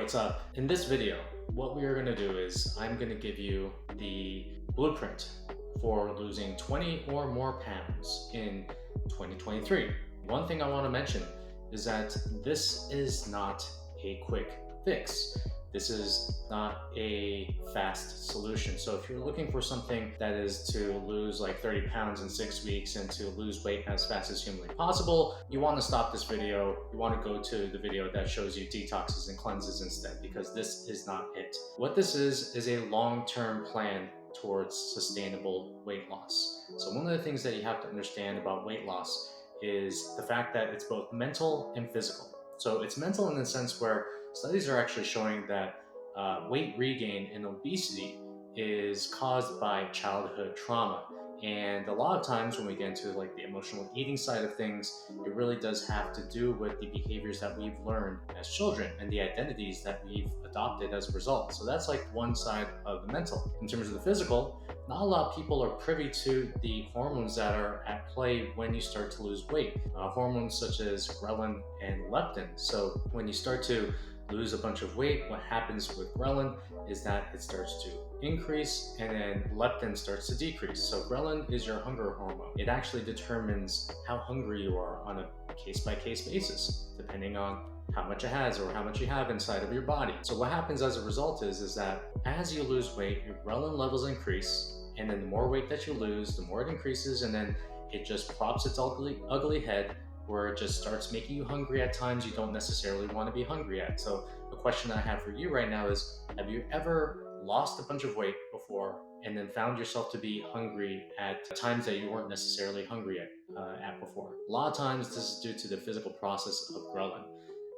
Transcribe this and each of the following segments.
what's up? In this video, what we are going to do is I'm going to give you the blueprint for losing 20 or more pounds in 2023. One thing I want to mention is that this is not a quick fix. This is not a fast solution. So if you're looking for something that is to lose like 30 pounds in 6 weeks and to lose weight as fast as humanly possible, you want to stop this video. You want to go to the video that shows you detoxes and cleanses instead, because this is not it. What this is a long-term plan towards sustainable weight loss. So one of the things that you have to understand about weight loss is the fact that it's both mental and physical. So it's mental in the sense where studies are actually showing that weight regain and obesity is caused by childhood trauma. And a lot of times when we get into like the emotional eating side of things, it really does have to do with the behaviors that we've learned as children and the identities that we've adopted as a result. So that's like one side of the mental. In terms of the physical, not a lot of people are privy to the hormones that are at play when you start to lose weight. Hormones such as ghrelin and leptin. So when you start to lose a bunch of weight, what happens with ghrelin is that it starts to increase and then leptin starts to decrease. So ghrelin is your hunger hormone. It actually determines how hungry you are on a case-by-case basis, depending on how much it has or how much you have inside of your body. So what happens as a result is that as you lose weight, your ghrelin levels increase, and then the more weight that you lose, the more it increases, and then it just props its ugly head where it just starts making you hungry at times you don't necessarily want to be hungry at. So the question I have for you right now is, have you ever lost a bunch of weight before and then found yourself to be hungry at times that you weren't necessarily hungry at before? A lot of times this is due to the physical process of ghrelin.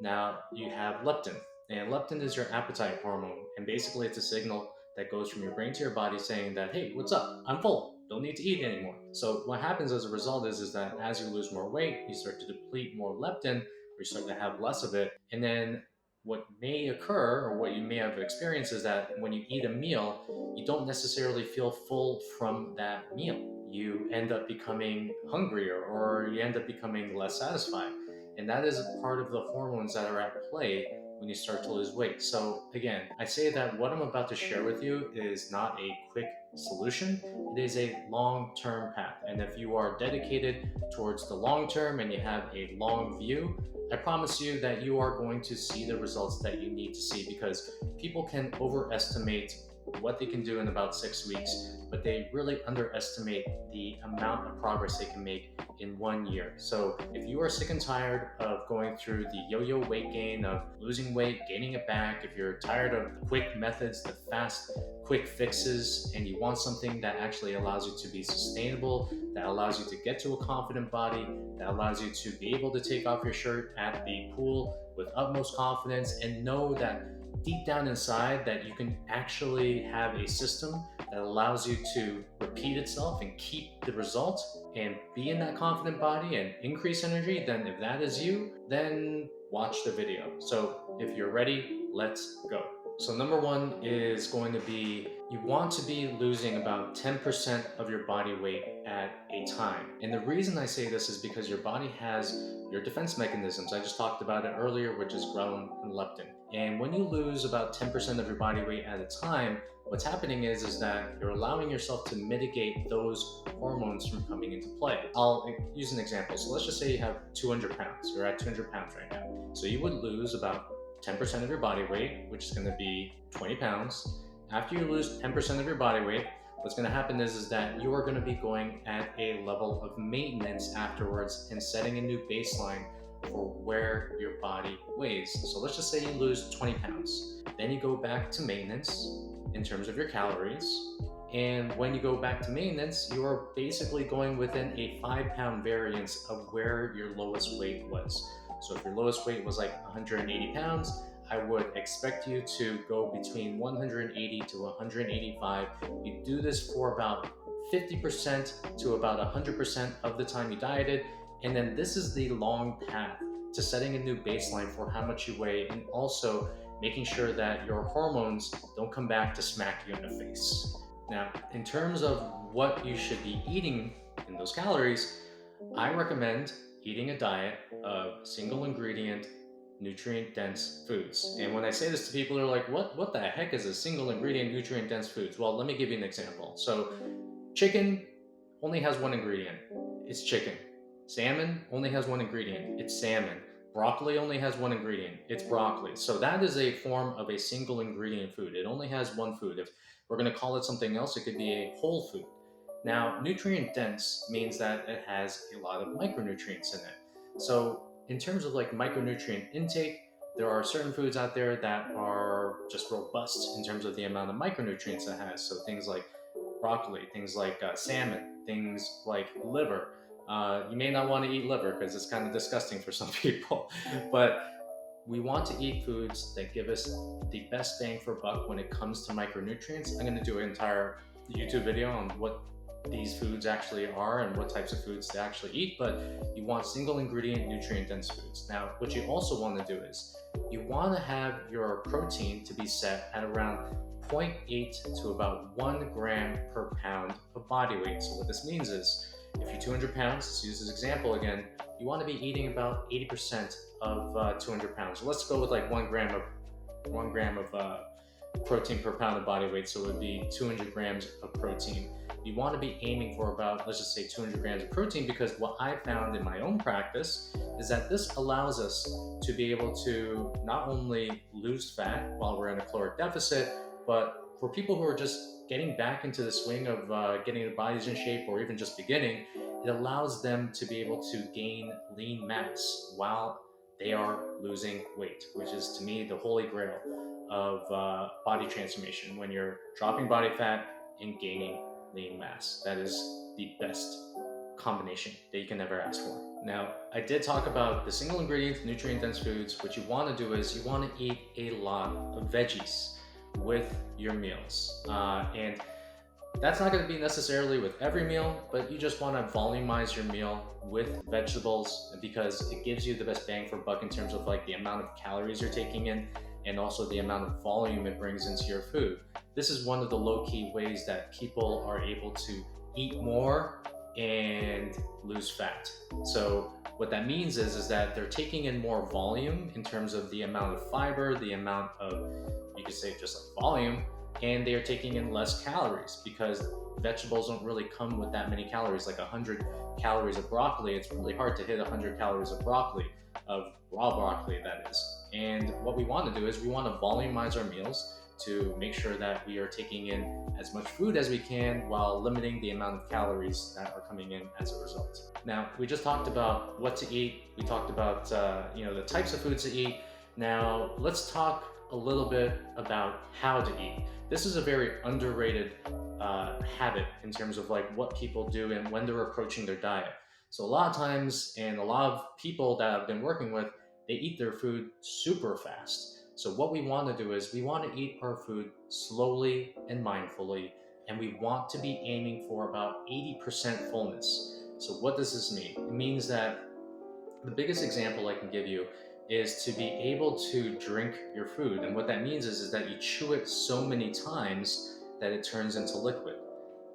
Now you have leptin, and leptin is your appetite hormone, and basically it's a signal that goes from your brain to your body saying that, hey, what's up? I'm full. Don't need to eat anymore. So what happens as a result is that as you lose more weight, you start to deplete more leptin, or you start to have less of it. And then what may occur, or what you may have experienced, is that when you eat a meal, you don't necessarily feel full from that meal. You end up becoming hungrier, or you end up becoming less satisfied. And that is a part of the hormones that are at play when you start to lose weight. So again, I say that what I'm about to share with you is not a quick solution. It is a long-term path. And if you are dedicated towards the long term and you have a long view, I promise you that you are going to see the results that you need to see, because people can overestimate what they can do in about 6 weeks, but they really underestimate the amount of progress they can make in 1 year. So if you are sick and tired of going through the yo-yo weight gain, of losing weight, gaining it back, if you're tired of the quick methods, the fast, quick fixes, and you want something that actually allows you to be sustainable, that allows you to get to a confident body, that allows you to be able to take off your shirt at the pool with utmost confidence and know that deep down inside that you can actually have a system that allows you to repeat itself and keep the results and be in that confident body and increase energy, then if that is you, then watch the video. So if you're ready, let's go. So number one is going to be, you want to be losing about 10% of your body weight at a time. And the reason I say this is because your body has your defense mechanisms. I just talked about it earlier, which is ghrelin and leptin. And when you lose about 10% of your body weight at a time, what's happening is that you're allowing yourself to mitigate those hormones from coming into play. I'll use an example. So let's just say you have 200 pounds. You're at 200 pounds right now. So you would lose about 10% of your body weight, which is going to be 20 pounds. After you lose 10% of your body weight, what's going to happen is that you are going to be going at a level of maintenance afterwards and setting a new baseline for where your body weighs. So let's just say you lose 20 pounds. Then you go back to maintenance in terms of your calories. And when you go back to maintenance, you are basically going within a 5-pound variance of where your lowest weight was. So if your lowest weight was like 180 pounds, I would expect you to go between 180 to 185. You do this for about 50% to about 100% of the time you dieted. And then this is the long path to setting a new baseline for how much you weigh, and also making sure that your hormones don't come back to smack you in the face. Now, in terms of what you should be eating in those calories, I recommend eating a diet of single ingredient, nutrient-dense foods. And when I say this to people, they're like, what the heck is a single ingredient nutrient-dense foods? Well, let me give you an example. So chicken only has one ingredient. It's chicken. Salmon only has one ingredient. It's salmon. Broccoli only has one ingredient. It's broccoli. So that is a form of a single ingredient food. It only has one food. If we're going to call it something else, it could be a whole food. Now, nutrient dense means that it has a lot of micronutrients in it. So in terms of like micronutrient intake, there are certain foods out there that are just robust in terms of the amount of micronutrients it has. So things like broccoli, things like salmon, things like liver. You may not want to eat liver because it's kind of disgusting for some people, but we want to eat foods that give us the best bang for buck when it comes to micronutrients. I'm going to do an entire YouTube video on what these foods actually are and what types of foods to actually eat, but you want single ingredient nutrient dense foods. Now, what you also want to do is you want to have your protein to be set at around 0.8 to about 1 gram per pound of body weight. So what this means is if you're 200 pounds, let's use this example again, you want to be eating about 80% of 200 pounds. So let's go with like 1 gram of protein per pound of body weight. So it would be 200 grams of protein. You want to be aiming for about, let's just say 200 grams of protein, because what I found in my own practice is that this allows us to be able to not only lose fat while we're in a caloric deficit, but for people who are just getting back into the swing of getting their bodies in shape or even just beginning, it allows them to be able to gain lean mass while they are losing weight, which is to me the holy grail of body transformation. When you're dropping body fat and gaining lean mass, that is the best combination that you can ever ask for. Now, I did talk about the single ingredient nutrient dense foods. What you want to do is you want to eat a lot of veggies with your meals, and that's not going to be necessarily with every meal, but you just want to volumize your meal with vegetables because it gives you the best bang for buck in terms of like the amount of calories you're taking in and also the amount of volume it brings into your food. This is one of the low-key ways that people are able to eat more and lose fat. So what that means is that they're taking in more volume in terms of the amount of fiber, the amount of, you could say just like volume, and they are taking in less calories because vegetables don't really come with that many calories. Like 100 calories of broccoli, it's really hard to hit 100 calories of broccoli, of raw broccoli that is. And what we want to do is we want to volumize our meals to make sure that we are taking in as much food as we can while limiting the amount of calories that are coming in as a result. Now, we just talked about what to eat. We talked about the types of foods to eat. Now, let's talk a little bit about how to eat. This is a very underrated habit in terms of like what people do and when they're approaching their diet. So a lot of times, and a lot of people that I've been working with, they eat their food super fast. So what we want to do is we want to eat our food slowly and mindfully, and we want to be aiming for about 80% fullness. So what does this mean? It means that the biggest example I can give you is to be able to drink your food. And what that means is that you chew it so many times that it turns into liquid.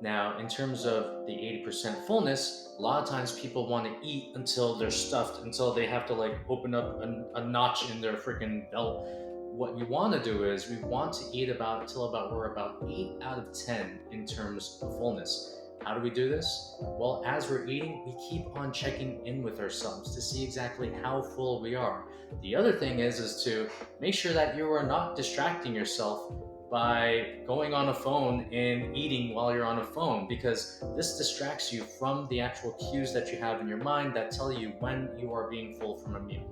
Now, in terms of the 80% fullness, a lot of times people want to eat until they're stuffed, until they have to like open up a notch in their freaking belt. What we want to do is we want to eat until we're about 8 out of 10 in terms of fullness. How do we do this? Well, as we're eating, we keep on checking in with ourselves to see exactly how full we are. The other thing is to make sure that you are not distracting yourself by going on a phone and eating while you're on a phone, because this distracts you from the actual cues that you have in your mind that tell you when you are being full from a meal.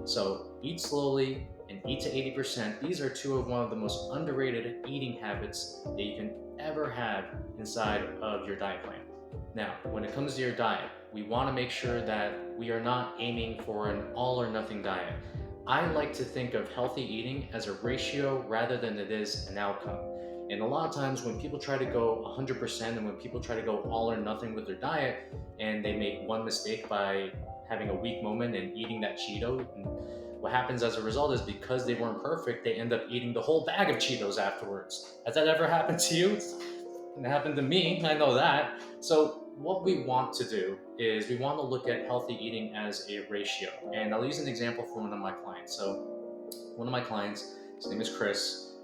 So eat slowly and eat to 80%. These are one of the most underrated eating habits that you can ever have inside of your diet plan. Now, when it comes to your diet, we want to make sure that we are not aiming for an all or nothing diet. I like to think of healthy eating as a ratio rather than it is an outcome. And a lot of times when people try to go 100% and when people try to go all or nothing with their diet and they make one mistake by having a weak moment and eating that Cheeto, and what happens as a result is because they weren't perfect, they end up eating the whole bag of Cheetos afterwards. Has that ever happened to you? It happened to me, I know that. So what we want to do is we want to look at healthy eating as a ratio. And I'll use an example from one of my clients. So one of my clients, his name is Chris,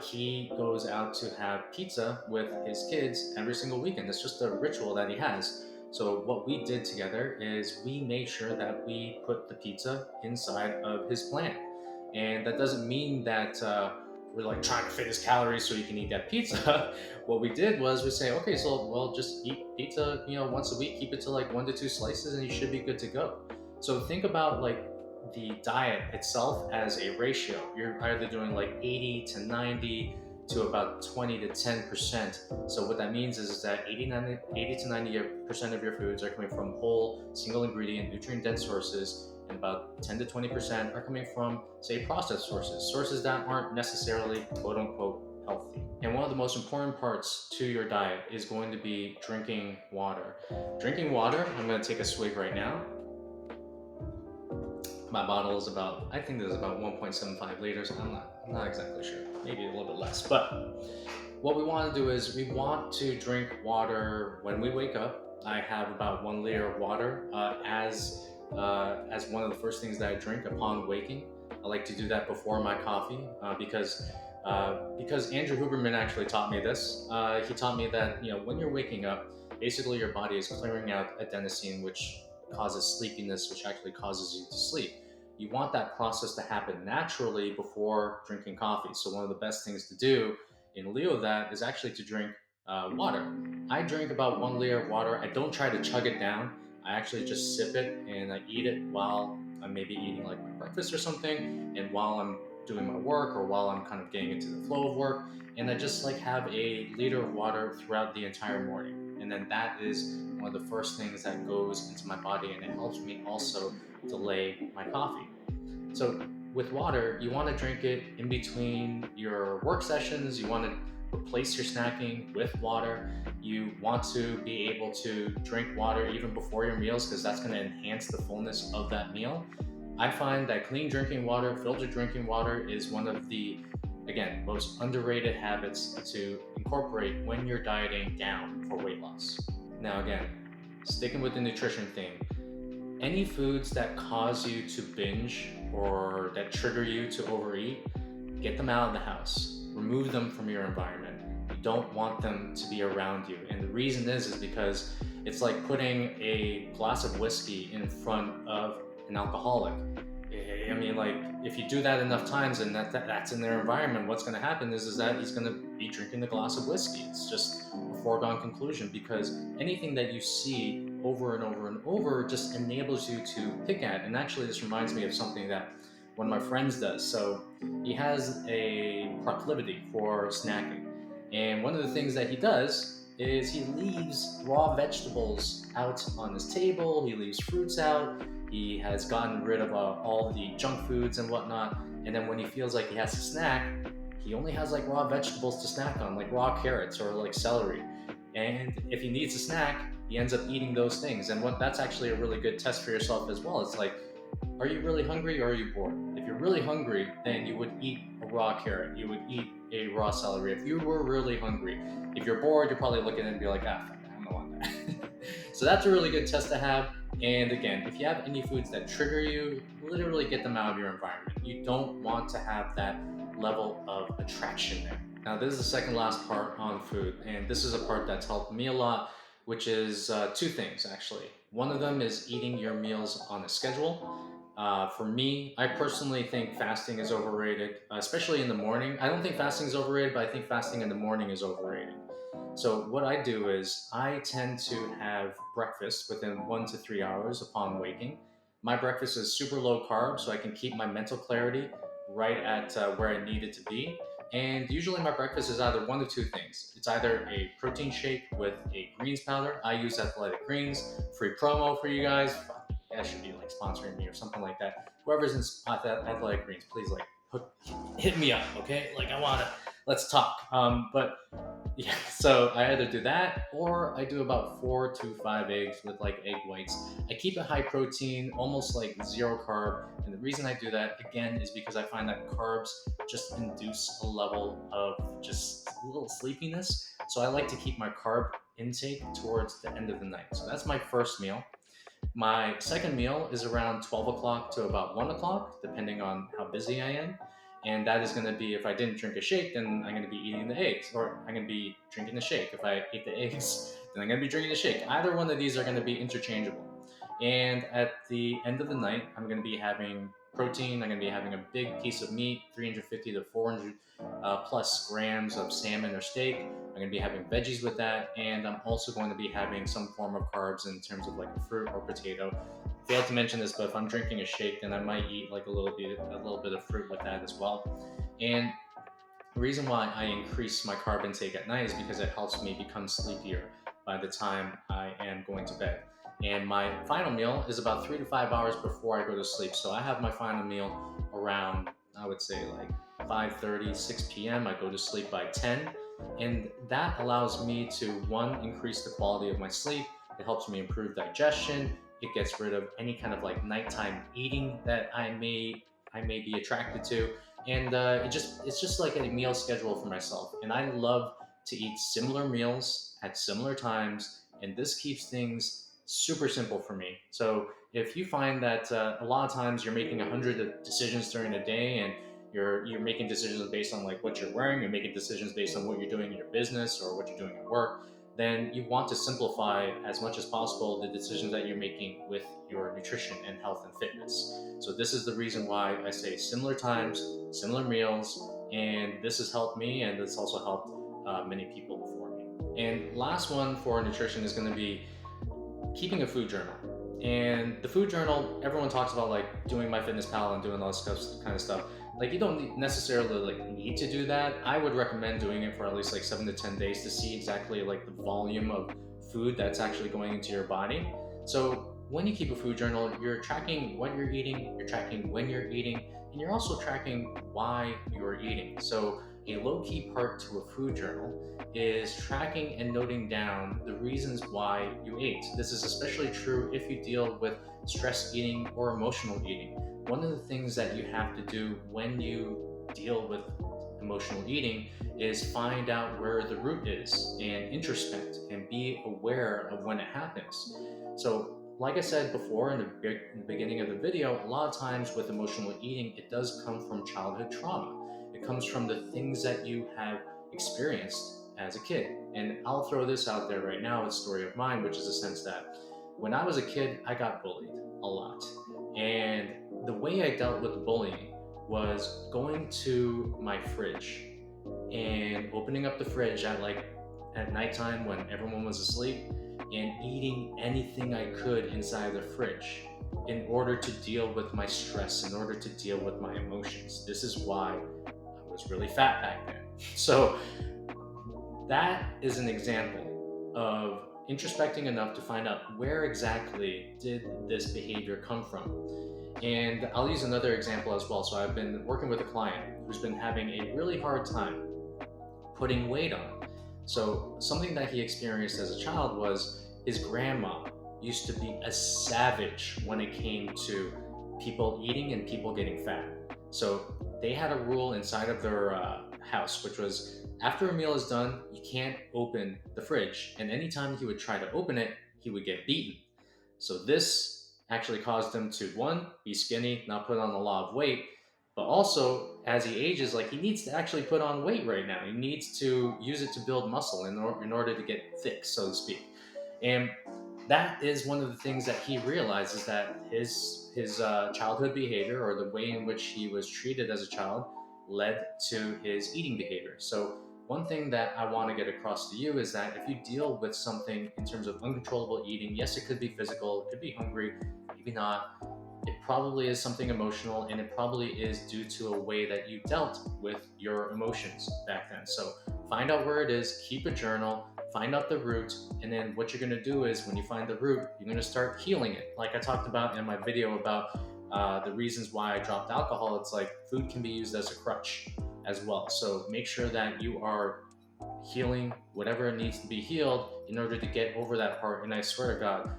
he goes out to have pizza with his kids every single weekend. It's just a ritual that he has. So what we did together is we made sure that we put the pizza inside of his plan. And that doesn't mean that we're like trying to fit his calories so he can eat that pizza. What we did was we say, okay, so well, just eat pizza, once a week, keep it to like 1 to 2 slices, and you should be good to go. So think about like the diet itself as a ratio. You're either doing like 80 to 90 to about 20 to 10%. So what that means is that 80 to 90% of your foods are coming from whole, single ingredient, nutrient dense sources, and about 10 to 20% are coming from, say, processed sources that aren't necessarily quote unquote healthy. And one of the most important parts to your diet is going to be drinking water. Drinking water, I'm going to take a swig right now. My bottle is about, I think there's about 1.75 liters. I'm not exactly sure, maybe a little bit less. But what we want to do is we want to drink water when we wake up. I have about 1 liter of water as one of the first things that I drink upon waking. I like to do that before my coffee because Andrew Huberman actually taught me this. He taught me that when you're waking up, basically your body is clearing out adenosine, which causes sleepiness, which actually causes you to sleep. You want that process to happen naturally before drinking coffee. So one of the best things to do in lieu of that is actually to drink water. I drink about 1 liter of water. I don't try to chug it down. I actually just sip it and I eat it while I'm maybe eating like my breakfast or something, and while I'm doing my work or while I'm kind of getting into the flow of work. And I just like have a liter of water throughout the entire morning. And then that is one of the first things that goes into my body, and it helps me also delay my coffee. So with water, you want to drink it in between your work sessions. You want to replace your snacking with water. You want to be able to drink water even before your meals, because that's going to enhance the fullness of that meal. I find that clean drinking water, filtered drinking water is one of the, again, most underrated habits to incorporate when you're dieting down for weight loss. Now again, sticking with the nutrition theme, any foods that cause you to binge or that trigger you to overeat, get them out of the house. Remove them from your environment. You don't want them to be around you. And the reason is because it's like putting a glass of whiskey in front of an alcoholic. I mean, like, if you do that enough times and that's in their environment, what's going to happen is that he's going to be drinking the glass of whiskey. It's just a foregone conclusion, because anything that you see over and over and over just enables you to pick at. And actually, this reminds me of something that one of my friends does. So he has a proclivity for snacking. And one of the things that he does is he leaves raw vegetables out on his table. He leaves fruits out. He has gotten rid of all the junk foods and whatnot. And then when he feels like he has to snack, he only has like raw vegetables to snack on, like raw carrots or like celery. And if he needs a snack, he ends up eating those things. And that's actually a really good test for yourself as well. It's like, are you really hungry or are you bored? If you're really hungry, then you would eat a raw carrot. You would eat a raw celery. If you were really hungry. If you're bored, you're probably looking at it and be like, fuck, I don't want that. So that's a really good test to have. And again, if you have any foods that trigger you, literally get them out of your environment. You don't want to have that level of attraction there. Now, this is the second last part on food, and this is a part that's helped me a lot, which is two things actually. One of them is eating your meals on a schedule. For me, I personally think fasting is overrated, especially in the morning. I don't think fasting is overrated, but I think fasting in the morning is overrated. So what I do is I tend to have breakfast within 1 to 3 hours upon waking. My breakfast is super low carb, so I can keep my mental clarity right at where I need it to be. And usually my breakfast is either one of two things. It's either a protein shake with a greens powder. I use Athletic Greens. Free promo for you guys. That should be like sponsoring me or something like that. Whoever's in Athletic Greens, please like hit me up, okay? Like I want to, let's talk. But yeah, so I either do that or I do about 4 to 5 eggs with like egg whites. I keep it high protein, almost like 0 carb. And the reason I do that again is because I find that carbs just induce a level of just a little sleepiness. So I like to keep my carb intake towards the end of the night. So that's my first meal. My second meal is around 12 o'clock to about 1 o'clock, depending on how busy I am. And that is going to be, if I didn't drink a shake, then I'm going to be eating the eggs, or I'm going to be drinking the shake. If I ate the eggs, then I'm going to be drinking the shake. Either one of these are going to be interchangeable. And at the end of the night, I'm going to be having protein. I'm going to be having a big piece of meat, 350 to 400 plus grams of salmon or steak. I'm going to be having veggies with that, and I'm also going to be having some form of carbs in terms of like a fruit or potato. I failed to mention this, but if I'm drinking a shake, then I might eat like a little bit of fruit with that as well. And the reason why I increase my carb intake at night is because it helps me become sleepier by the time I am going to bed. And my final meal is about 3 to 5 hours before I go to sleep. So I have my final meal around, I would say like 5:30, 6 p.m. I go to sleep by 10. And that allows me to, one, increase the quality of my sleep. It helps me improve digestion. It gets rid of any kind of like nighttime eating that I may be attracted to. And it's just like a meal schedule for myself. And I love to eat similar meals at similar times. And this keeps things super simple for me. So if you find that a lot of times you're making 100 decisions during a day, and you're making decisions based on like what you're wearing, you're making decisions based on what you're doing in your business or what you're doing at work, then you want to simplify as much as possible the decisions that you're making with your nutrition and health and fitness. So this is the reason why I say similar times, similar meals, and this has helped me, and it's also helped many people before me. And last one for nutrition is going to be keeping a food journal. And the food journal, everyone talks about like doing MyFitnessPal and doing all this kind of stuff. Like you don't necessarily like need to do that. I would recommend doing it for at least like 7 to 10 days to see exactly like the volume of food that's actually going into your body. So when you keep a food journal, you're tracking what you're eating, you're tracking when you're eating, and you're also tracking why you're eating. So a low-key part to a food journal is tracking and noting down the reasons why you ate. This is especially true if you deal with stress eating or emotional eating. One of the things that you have to do when you deal with emotional eating is find out where the root is and introspect and be aware of when it happens. So like I said before in the beginning of the video, a lot of times with emotional eating, it does come from childhood trauma. It comes from the things that you have experienced as a kid. And I'll throw this out there right now, a story of mine, which is the sense that when I was a kid, I got bullied a lot. And the way I dealt with bullying was going to my fridge and opening up the fridge at nighttime when everyone was asleep and eating anything I could inside the fridge in order to deal with my stress, in order to deal with my emotions. This is why I was really fat back then. So that is an example of introspecting enough to find out where exactly did this behavior come from. And I'll use another example as well. So I've been working with a client who's been having a really hard time putting weight on. So something that he experienced as a child was his grandma used to be a savage when it came to people eating and people getting fat. So they had a rule inside of their house, which was after a meal is done, you can't open the fridge. And anytime he would try to open it, he would get beaten. So this actually caused him to, one, be skinny, not put on a lot of weight, but also as he ages, like he needs to actually put on weight right now. He needs to use it to build muscle in order to get thick, so to speak. And that is one of the things that he realizes, that his childhood behavior, or the way in which he was treated as a child, led to his eating behavior. So one thing that I want to get across to you is that if you deal with something in terms of uncontrollable eating, yes, it could be physical, it could be hungry, maybe not. It probably is something emotional, and it probably is due to a way that you dealt with your emotions back then. So find out where it is, keep a journal, find out the root, and then what you're going to do is when you find the root, you're going to start healing it. Like I talked about in my video about the reasons why I dropped alcohol, it's like food can be used as a crutch as well. So make sure that you are healing whatever needs to be healed in order to get over that part. And I swear to God,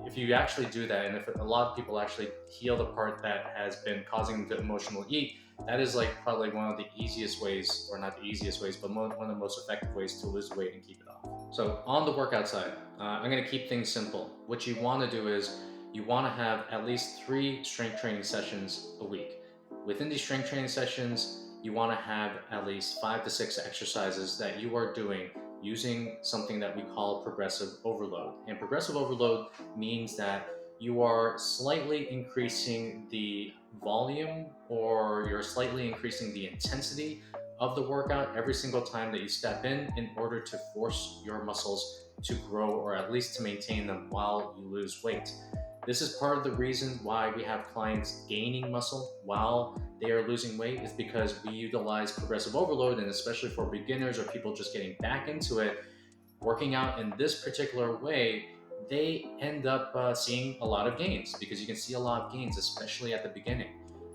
if you actually do that, and if a lot of people actually heal the part that has been causing them to emotional eat, That is like probably one of the easiest ways, or not the easiest ways, but one of the most effective ways to lose weight and keep it off. So on the workout side, I'm going to keep things simple. What you want to do is you want to have at least 3 strength training sessions a week. Within these strength training sessions, you want to have at least 5 to 6 exercises that you are doing using something that we call progressive overload. And progressive overload means that you are slightly increasing the volume, or you're slightly increasing the intensity of the workout every single time that you step in order to force your muscles to grow, or at least to maintain them while you lose weight. This is part of the reason why we have clients gaining muscle while they are losing weight, is because we utilize progressive overload, and especially for beginners or people just getting back into it, working out in this particular way, they end up seeing a lot of gains, because you can see a lot of gains, especially at the beginning.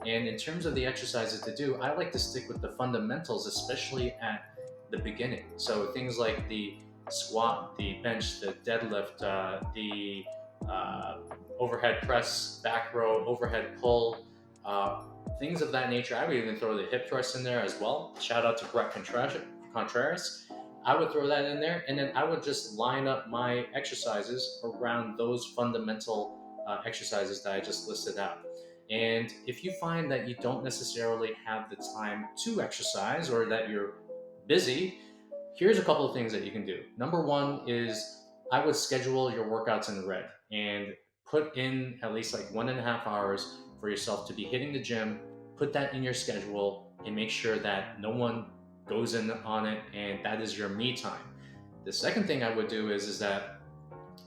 And in terms of the exercises to do, I like to stick with the fundamentals, especially at the beginning. So things like the squat, the bench, the deadlift, the overhead press, back row, overhead pull, things of that nature. I would even throw the hip thrust in there as well. Shout out to Brett Contreras. I would throw that in there, and then I would just line up my exercises around those fundamental exercises that I just listed out. And if you find that you don't necessarily have the time to exercise, or that you're busy, here's a couple of things that you can do. Number one is I would schedule your workouts in red and put in at least like 1.5 hours for yourself to be hitting the gym. Put that in your schedule and make sure that no one goes in on it, and that is your me time. The second thing I would do is that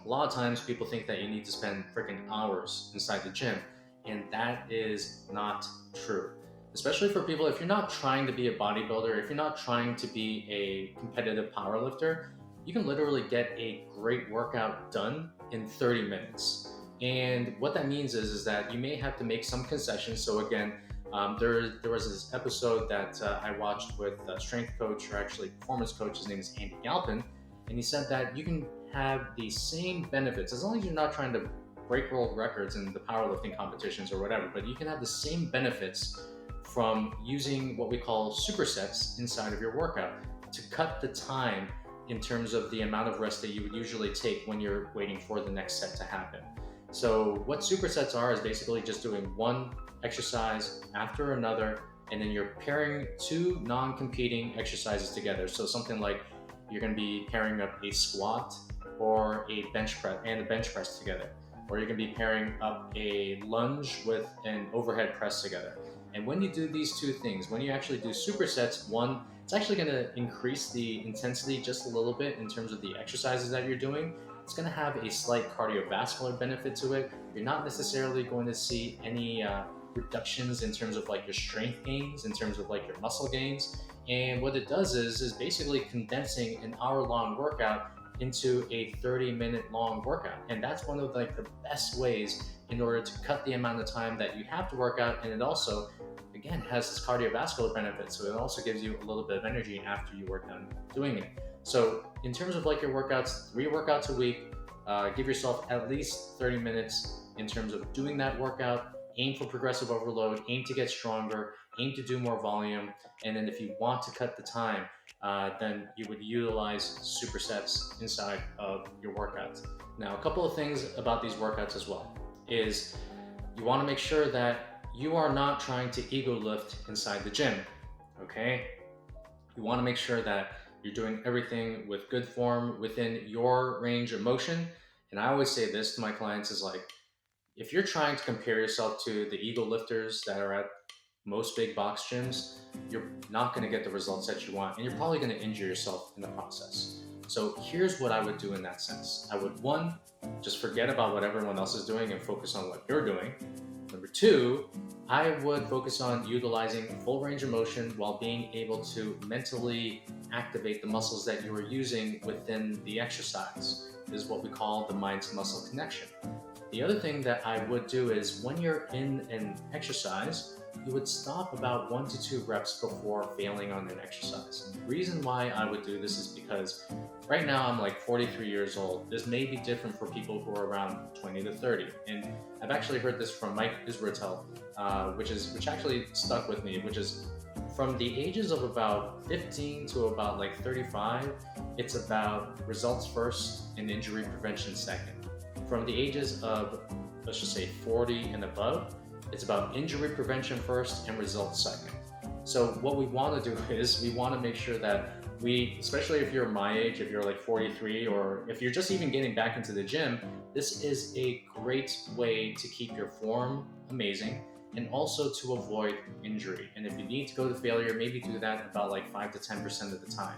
a lot of times people think that you need to spend freaking hours inside the gym, and that is not true. Especially for people, if you're not trying to be a bodybuilder, if you're not trying to be a competitive powerlifter, you can literally get a great workout done in 30 minutes. And what that means is that you may have to make some concessions. So again, there was this episode that I watched with a strength coach, or actually performance coach. His name is Andy Galpin, and he said that you can have the same benefits as long as you're not trying to break world records in the powerlifting competitions or whatever, but you can have the same benefits from using what we call supersets inside of your workout to cut the time in terms of the amount of rest that you would usually take when you're waiting for the next set to happen. So what supersets are is basically just doing one exercise after another, and then you're pairing 2 non-competing exercises together. So something like you're going to be pairing up a squat or a bench press and a bench press together, or you're going to be pairing up a lunge with an overhead press together. And when you do these 2 things, when you actually do supersets, one, it's actually going to increase the intensity just a little bit in terms of the exercises that you're doing. It's going to have a slight cardiovascular benefit to it. You're not necessarily going to see any reductions in terms of like your strength gains, in terms of like your muscle gains. And what it does is basically condensing an hour-long workout into a 30-minute long workout. And that's one of like the best ways in order to cut the amount of time that you have to work out. And it also, again, has this cardiovascular benefit. So it also gives you a little bit of energy after you work done doing it. So in terms of like your workouts, 3 workouts a week, give yourself at least 30 minutes in terms of doing that workout. Aim for progressive overload, aim to get stronger, aim to do more volume. And then if you want to cut the time, then you would utilize supersets inside of your workouts. Now, a couple of things about these workouts as well is you want to make sure that you are not trying to ego lift inside the gym, okay? You want to make sure that you're doing everything with good form within your range of motion. And I always say this to my clients is like, if you're trying to compare yourself to the ego lifters that are at most big box gyms, you're not going to get the results that you want, and you're probably going to injure yourself in the process. So here's what I would do in that sense. I would, 1, just forget about what everyone else is doing and focus on what you're doing. Number 2, I would focus on utilizing full range of motion while being able to mentally activate the muscles that you are using within the exercise. This is what we call the mind to muscle connection. The other thing that I would do is when you're in an exercise, you would stop about 1 to 2 reps before failing on an exercise. And the reason why I would do this is because right now I'm like 43 years old. This may be different for people who are around 20 to 30. And I've actually heard this from Mike Israetel, which actually stuck with me, which is from the ages of about 15 to about like 35, it's about results first and injury prevention second. From the ages of, let's just say 40 and above, it's about injury prevention first and results second. So what we want to do is we want to make sure that we, especially if you're my age, if you're like 43, or if you're just even getting back into the gym, this is a great way to keep your form amazing and also to avoid injury. And if you need to go to failure, maybe do that about like 5 to 10% of the time.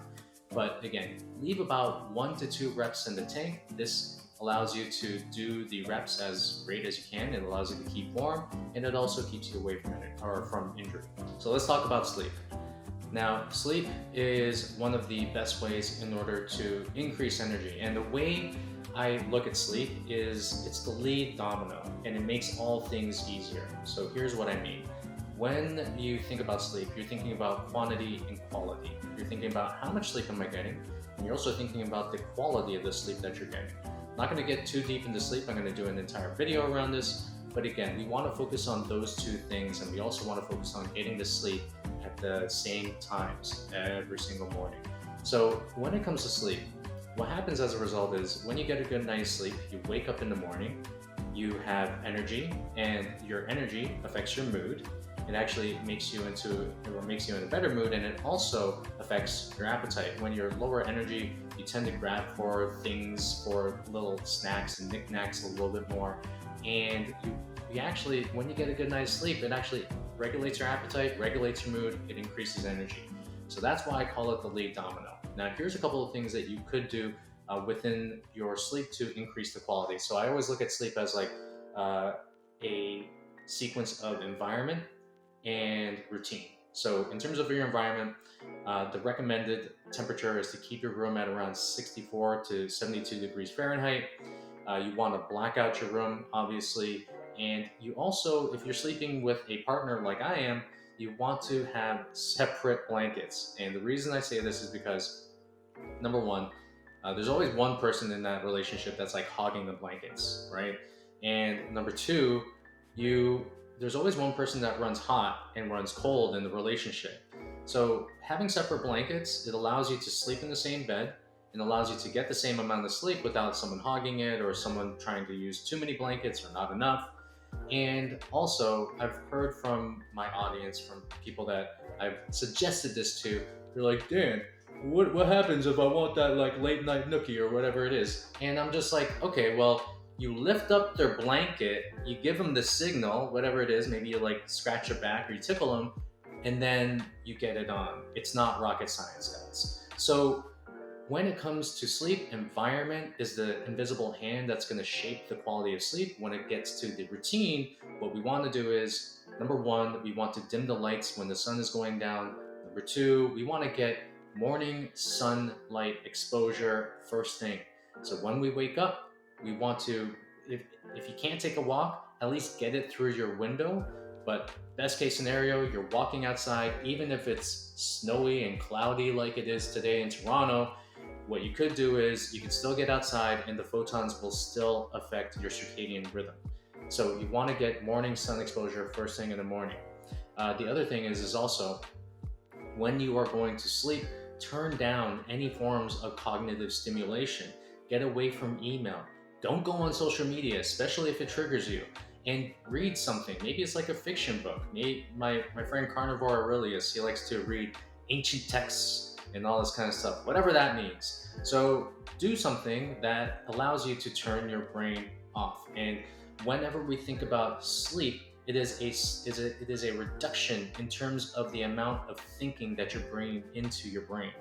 But again, leave about 1 to 2 reps in the tank. This allows you to do the reps as great as you can. It allows you to keep warm, and it also keeps you away from it or from injury. So let's talk about sleep. Now, sleep is one of the best ways in order to increase energy. And the way I look at sleep is it's the lead domino, and it makes all things easier. So here's what I mean. When you think about sleep, you're thinking about quantity and quality. You're thinking about how much sleep am I getting, and you're also thinking about the quality of the sleep that you're getting. I'm not going to get too deep into sleep. I'm going to do an entire video around this. But again, we want to focus on those two things, and we also want to focus on getting the sleep at the same times every single morning. So when it comes to sleep, what happens as a result is when you get a good night's sleep, you wake up in the morning, you have energy, and your energy affects your mood. It actually makes you in a better mood, and it also affects your appetite. When you're lower energy, you tend to grab for things, for little snacks and knickknacks a little bit more. And you actually, when you get a good night's sleep, it actually regulates your appetite, regulates your mood, it increases energy. So that's why I call it the lead domino. Now, here's a couple of things that you could do within your sleep to increase the quality. So I always look at sleep as like a sequence of environment and routine. So in terms of your environment, the recommended temperature is to keep your room at around 64 to 72 degrees Fahrenheit. You want to black out your room, obviously. And you also, if you're sleeping with a partner like I am, you want to have separate blankets. And the reason I say this is because, number one, there's always one person in that relationship that's like hogging the blankets, right? And number two, there's always one person that runs hot and runs cold in the relationship. So having separate blankets, it allows you to sleep in the same bed and allows you to get the same amount of sleep without someone hogging it or someone trying to use too many blankets or not enough. And also, I've heard from my audience, from people that I've suggested this to, they're like, Dan, what happens if I want that like late night nookie or whatever it is? And I'm just like, okay, well, you lift up their blanket, you give them the signal, whatever it is, maybe you like scratch their back or you tickle them, and then you get it on. It's not rocket science, guys. So when it comes to sleep, environment is the invisible hand that's going to shape the quality of sleep. When it gets to the routine, what we want to do is, number one, we want to dim the lights when the sun is going down. Number two, we want to get morning sunlight exposure first thing. So when we wake up, we want to, if you can't take a walk, at least get it through your window. But best case scenario, you're walking outside, even if it's snowy and cloudy like it is today in Toronto. What you could do is you can still get outside and the photons will still affect your circadian rhythm. So you want to get morning sun exposure first thing in the morning. The other thing is also when you are going to sleep, turn down any forms of cognitive stimulation. Get away from email. Don't go on social media, especially if it triggers you. And read something. Maybe it's like a fiction book. My friend Carnivore Aurelius, he likes to read ancient texts and all this kind of stuff, whatever that means. So do something that allows you to turn your brain off. And whenever we think about sleep, it is a reduction in terms of the amount of thinking that you're bringing into your brain.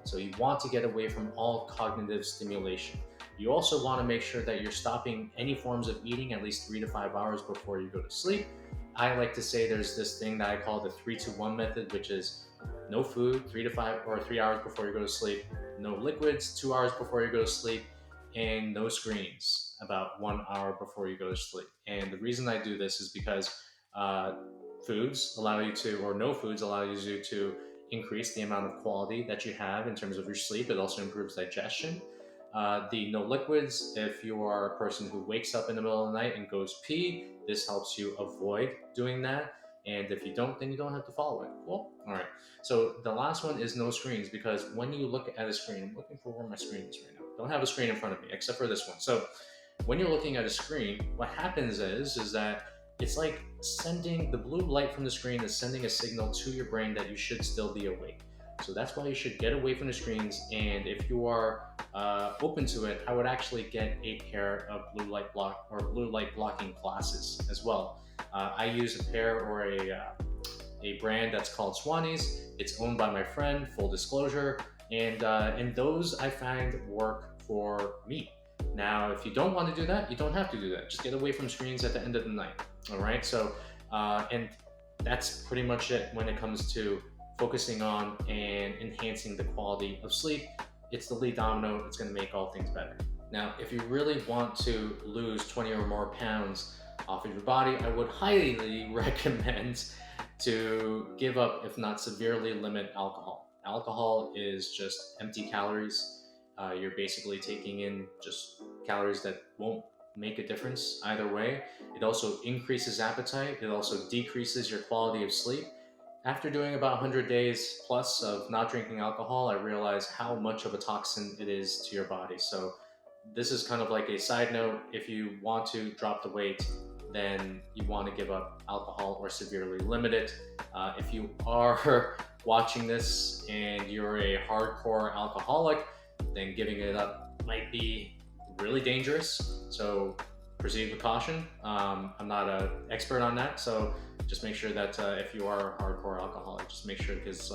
So you want to get away from all cognitive stimulation. You also want to make sure that you're stopping any forms of eating at least 3 to 5 hours before you go to sleep. I like to say there's this thing that I call the 3-2-1 method, which is no food 3 hours before you go to sleep, no liquids 2 hours before you go to sleep, and no screens about 1 hour before you go to sleep. And the reason I do this is because foods allow you to, or no foods allow you to increase the amount of quality that you have in terms of your sleep. It also improves digestion. The no liquids, if you are a person who wakes up in the middle of the night and goes pee, this helps you avoid doing that. And if you don't, then you don't have to follow it. Cool. All right. So the last one is no screens, because when you look at a screen, I'm looking for where my screen is right now. Don't have a screen in front of me except for this one. So when you're looking at a screen, what happens is that it's like sending the blue light from the screen is sending a signal to your brain that you should still be awake. So that's why you should get away from the screens. And if you are open to it, I would actually get a pair of blue light blocking glasses as well. I use a pair or a brand that's called Swannies. It's owned by my friend, full disclosure, and those I find work for me. Now, if you don't want to do that, you don't have to do that. Just get away from screens at the end of the night. All right. So, and that's pretty much it when it comes to focusing on and enhancing the quality of sleep. It's the lead domino. It's going to make all things better. Now, if you really want to lose 20 or more pounds off of your body, I would highly recommend to give up, if not severely limit alcohol. Alcohol is just empty calories. You're basically taking in just calories that won't make a difference either way. It also increases appetite. It also decreases your quality of sleep. After doing about 100 days plus of not drinking alcohol, I realized how much of a toxin it is to your body. So this is kind of like a side note. If you want to drop the weight, then you want to give up alcohol or severely limit it. If you are watching this and you're a hardcore alcoholic, then giving it up might be really dangerous. So proceed with caution. I'm not an expert on that, so just make sure that if you are a hardcore alcoholic, just make sure, because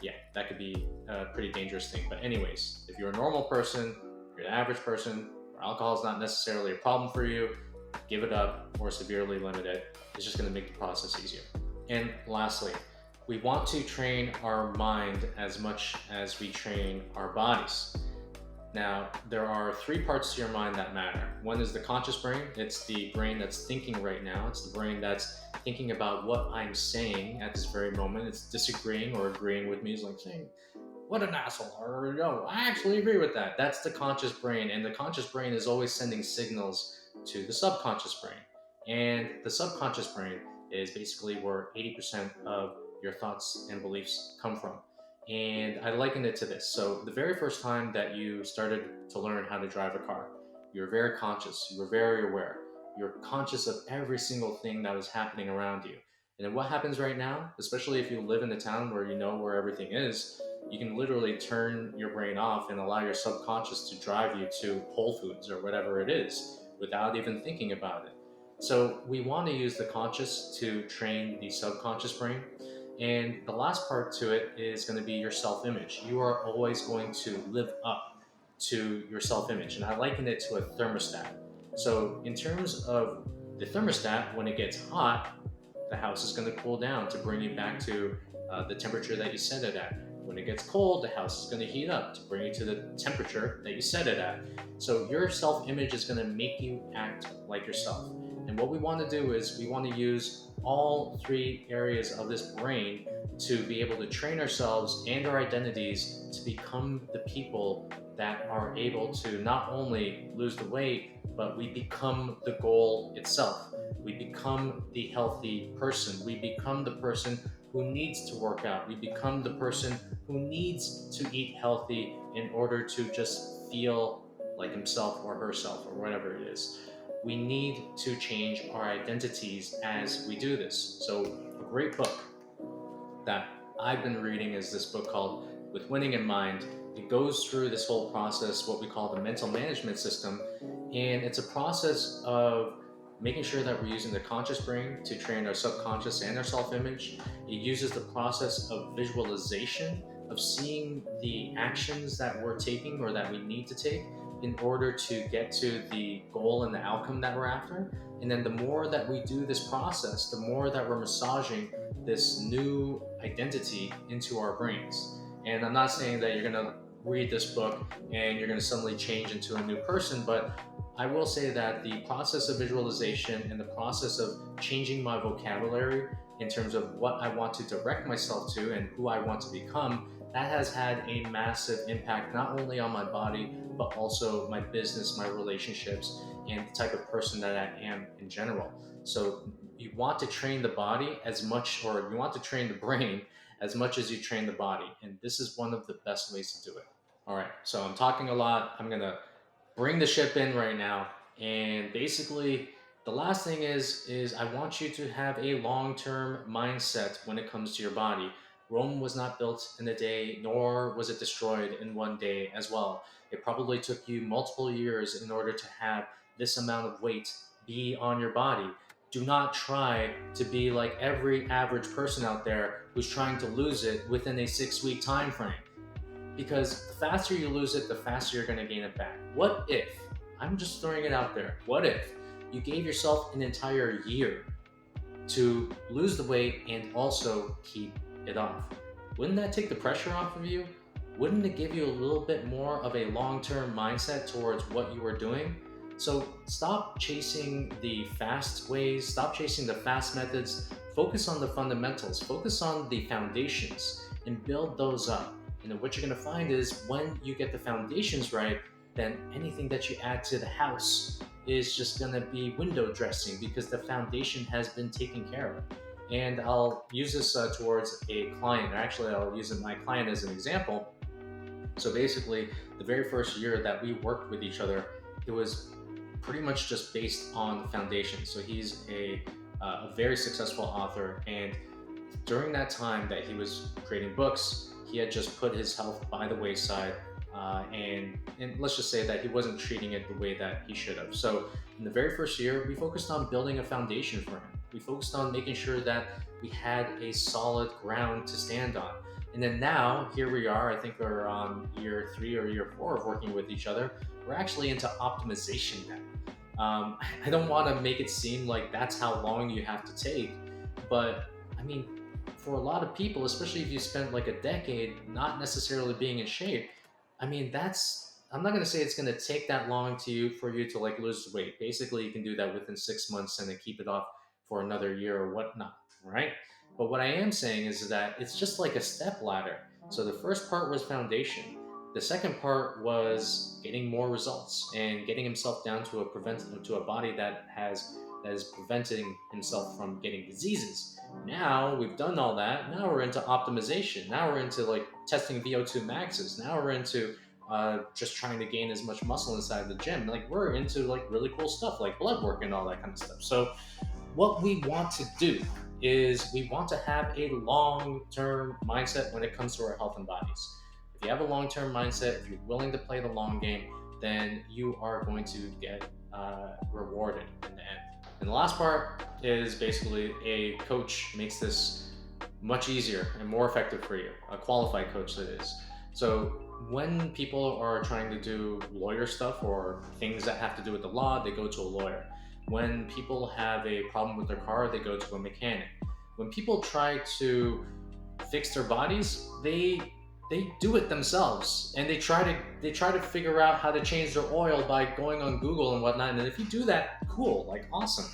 yeah, that could be a pretty dangerous thing. But anyways, if you're a normal person, you're an average person, where alcohol is not necessarily a problem for you, give it up or severely limit it. It's just going to make the process easier. And lastly, we want to train our mind as much as we train our bodies. Now, there are 3 parts to your mind that matter. One is the conscious brain. It's the brain that's thinking right now. It's the brain that's thinking about what I'm saying at this very moment. It's disagreeing or agreeing with me. It's like saying, what an asshole, or no, I actually agree with that. That's the conscious brain. And the conscious brain is always sending signals to the subconscious brain. And the subconscious brain is basically where 80% of your thoughts and beliefs come from. And I liken it to this. So the very first time that you started to learn how to drive a car, you were very conscious, you were very aware. You're conscious of every single thing that was happening around you. And then what happens right now, especially if you live in a town where you know where everything is, you can literally turn your brain off and allow your subconscious to drive you to Whole Foods or whatever it is without even thinking about it. So we want to use the conscious to train the subconscious brain. And the last part to it is going to be your self-image. You are always going to live up to your self-image. And I liken it to a thermostat. So in terms of the thermostat, when it gets hot, the house is going to cool down to bring you back to the temperature that you set it at. When it gets cold, the house is going to heat up to bring you to the temperature that you set it at. So your self-image is going to make you act like yourself. And what we want to do is we want to use all 3 areas of this brain to be able to train ourselves and our identities to become the people that are able to not only lose the weight, but we become the goal itself. We become the healthy person. We become the person who needs to work out. We become the person who needs to eat healthy in order to just feel like himself or herself or whatever it is. We need to change our identities as we do this. So a great book that I've been reading is this book called With Winning in Mind. It goes through this whole process, what we call the mental management system. And it's a process of making sure that we're using the conscious brain to train our subconscious and our self-image. It uses the process of visualization, of seeing the actions that we're taking or that we need to take in order to get to the goal and the outcome that we're after. And then the more that we do this process, the more that we're massaging this new identity into our brains. And I'm not saying that you're gonna read this book and you're gonna suddenly change into a new person, but I will say that the process of visualization and the process of changing my vocabulary in terms of what I want to direct myself to and who I want to become, that has had a massive impact not only on my body, but also my business, my relationships, and the type of person that I am in general. So you want to train the body as much, or you want to train the brain as much as you train the body. And this is one of the best ways to do it. All right, so I'm talking a lot. I'm gonna bring the ship in right now. And basically, the last thing is I want you to have a long-term mindset when it comes to your body. Rome was not built in a day, nor was it destroyed in one day as well. It probably took you multiple years in order to have this amount of weight be on your body. Do not try to be like every average person out there who's trying to lose it within a 6-week time frame. Because the faster you lose it, the faster you're going to gain it back. What if, I'm just throwing it out there, what if you gave yourself an entire year to lose the weight and also keep it off? Wouldn't that take the pressure off of you? Wouldn't it give you a little bit more of a long-term mindset towards what you are doing? So stop chasing the fast ways, stop chasing the fast methods, focus on the fundamentals, focus on the foundations and build those up. And then what you're gonna find is when you get the foundations right, then anything that you add to the house is just gonna be window dressing because the foundation has been taken care of. And I'll use this towards a client, or actually I'll use my client as an example. So basically, the very first year that we worked with each other, it was pretty much just based on the foundation. So he's a very successful author, and during that time that he was creating books, he had just put his health by the wayside, and let's just say that he wasn't treating it the way that he should have. So in the very first year, we focused on building a foundation for him. We focused on making sure that we had a solid ground to stand on. And then now, here we are, I think we're on year 3 or year 4 of working with each other. We're actually into optimization now. I don't want to make it seem like that's how long you have to take, but I mean, for a lot of people, especially if you spent like a decade not necessarily being in shape, I mean, I'm not going to say it's going to take that long for you to like lose weight. Basically, you can do that within 6 months and then keep it off for another year or whatnot, right? But what I am saying is that it's just like a step ladder. So the first part was foundation. The second part was getting more results and getting himself down to a body that is preventing himself from getting diseases. Now we've done all that. Now we're into optimization. Now we're into like testing VO2 maxes. Now we're into just trying to gain as much muscle inside the gym. Like we're into like really cool stuff like blood work and all that kind of stuff. So what we want to do is we want to have a long-term mindset when it comes to our health and bodies. If you have a long-term mindset, if you're willing to play the long game, then you are going to get rewarded in the end. And the last part is basically a coach makes this much easier and more effective for you, a qualified coach that is. So when people are trying to do lawyer stuff or things that have to do with the law, they go to a lawyer. When people have a problem with their car, they go to a mechanic. When people try to fix their bodies, they do it themselves, and they try to figure out how to change their oil by going on Google and whatnot. And if you do that, cool, like awesome.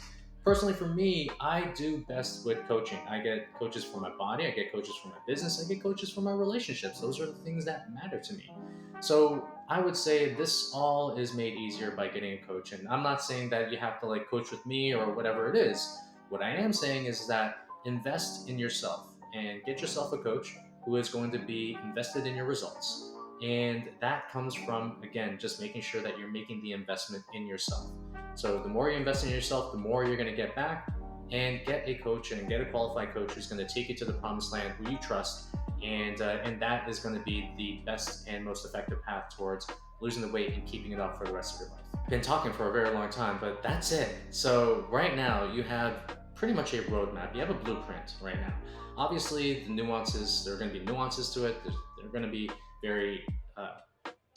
Personally, for me, I do best with coaching. I get coaches for my body, I get coaches for my business, I get coaches for my relationships. Those are the things that matter to me. So I would say this all is made easier by getting a coach. And I'm not saying that you have to like coach with me or whatever it is. What I am saying is that invest in yourself and get yourself a coach who is going to be invested in your results. And that comes from, again, just making sure that you're making the investment in yourself. So the more you invest in yourself, the more you're going to get back. And get a coach and get a qualified coach who's going to take you to the promised land, who you trust. And that is going to be the best and most effective path towards losing the weight and keeping it off for the rest of your life. I've been talking for a very long time, but that's it. So right now you have pretty much a roadmap. You have a blueprint right now. Obviously, the nuances, there are going to be nuances to it. They're going to be very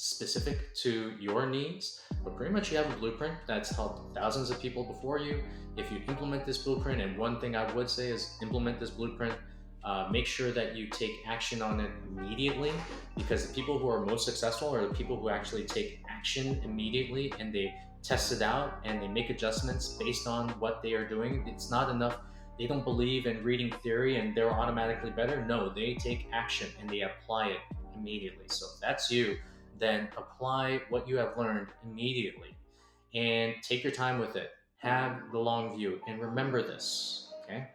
specific to your needs, but pretty much you have a blueprint that's helped thousands of people before you. If you implement this blueprint, and one thing I would say is implement this blueprint, make sure that you take action on it immediately, because the people who are most successful are the people who actually take action immediately and they test it out and they make adjustments based on what they are doing. It's not enough. They don't believe in reading theory and they're automatically better. No, they take action and they apply it immediately. So if that's you, then apply what you have learned immediately and take your time with it. Have the long view and remember this, okay?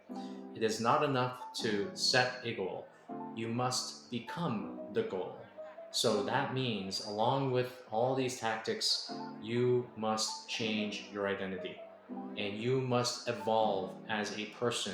It is not enough to set a goal. You must become the goal. So that means, along with all these tactics, you must change your identity and you must evolve as a person.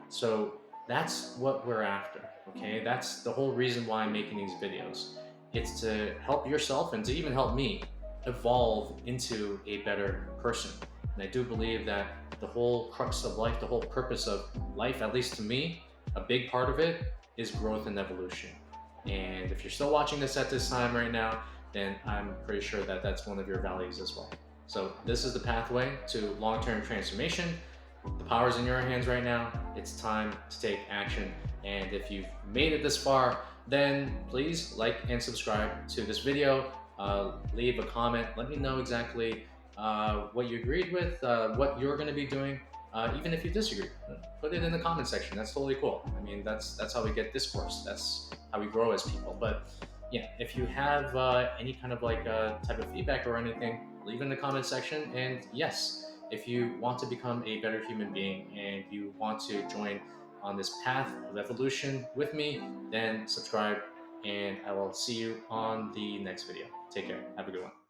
So that's what we're after, okay? That's the whole reason why I'm making these videos. It's to help yourself and to even help me evolve into a better person. And I do believe that the whole crux of life, the whole purpose of life, at least to me, a big part of it is growth and evolution. And if you're still watching this at this time right now, then I'm pretty sure that that's one of your values as well. So this is the pathway to long-term transformation. The power's in your hands right now. It's time to take action. And if you've made it this far, then please like and subscribe to this video. Leave a comment. Let me know exactly what you agreed with, what you're going to be doing. Even if you disagree, put it in the comment section. That's totally cool. I mean, that's how we get discourse. That's how we grow as people. But yeah, if you have any kind of like type of feedback or anything, leave it in the comment section. And yes, if you want to become a better human being and you want to join on this path of evolution with me, then subscribe and I will see you on the next video. Take care. Have a good one.